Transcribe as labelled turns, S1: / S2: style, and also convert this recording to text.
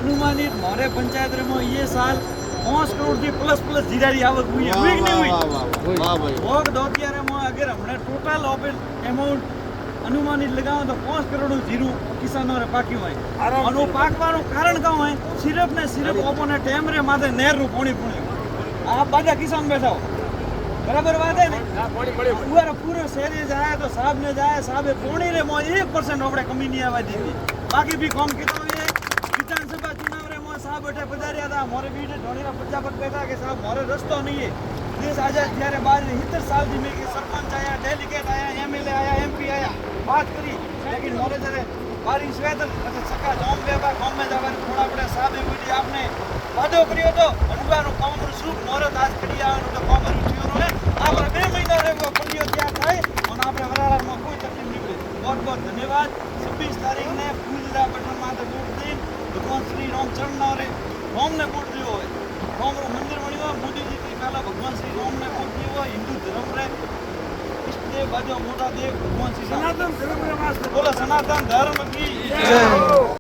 S1: अनुमानित मोरे पंचायत रे मो ये साल 5 करोड़ की प्लस जीरारी आवक हुई है कि नहीं हुई?
S2: वाह भाई
S1: और दो तियारे मो अगर हमने टोटल ओपन अमाउंट अनुमानित लगाओ तो 5 करोड़ जीरू किसानों रे पाक्યું હોય અને પાકવાનું કારણ કાં હોય સિર્ફ ને સિર્ફ ઓપોને ટાઈમ રે માથે નહેર નું પાણી પૂણ્યું આ બધા કિસાન બેઠા હો बराबर बात है ना पूरा पूरे शहर जाए तो साहब ने जाए साहब पोणी रे मो 1% अपने कमी नहीं आवा दी बाकी भी कम कितो है विधानसभा चुनाव रे मो साहब बैठे पधारिया था मोरे बीटे ढोणीरा बच्चा पर बैठा के साहब मोरे रस्तो नहीं है देश आजाद त्यारे बाद 70 साल थी में के सरपंच आया डेलीगेट आया एमएलए आया एमपी आया बात करी लेकिन मोरे जरे बारी स्वेदर सका गांव में गांव में जावा थोड़ा बड़े साहब बीटी आपने वादो કર્યો તો અનુગાનું કામનું સુખ મોરત આજ કરી આવવાનું તો કામ થયું છે આપણે 2 મહિના રહેવો પડ્યો ત્યાં થાય અને આપણે વરાળામાં કોઈ તકલીફ નહીં પડે बहुत बहुत धन्यवाद 26 तारीख ने फूलदा बटन माथे वोट दी भगवान श्री रामचंद्र ने राम ने वोट दियो है राम रो मंदिर बन्यो मोदी जी की पहला भगवान श्री राम ने वोट दियो हिंदू धर्म रे इष्ट देव बाजो मोटा देव भगवान श्री सनातन धर्म रे वास्ते बोलो सनातन धर्म की जय।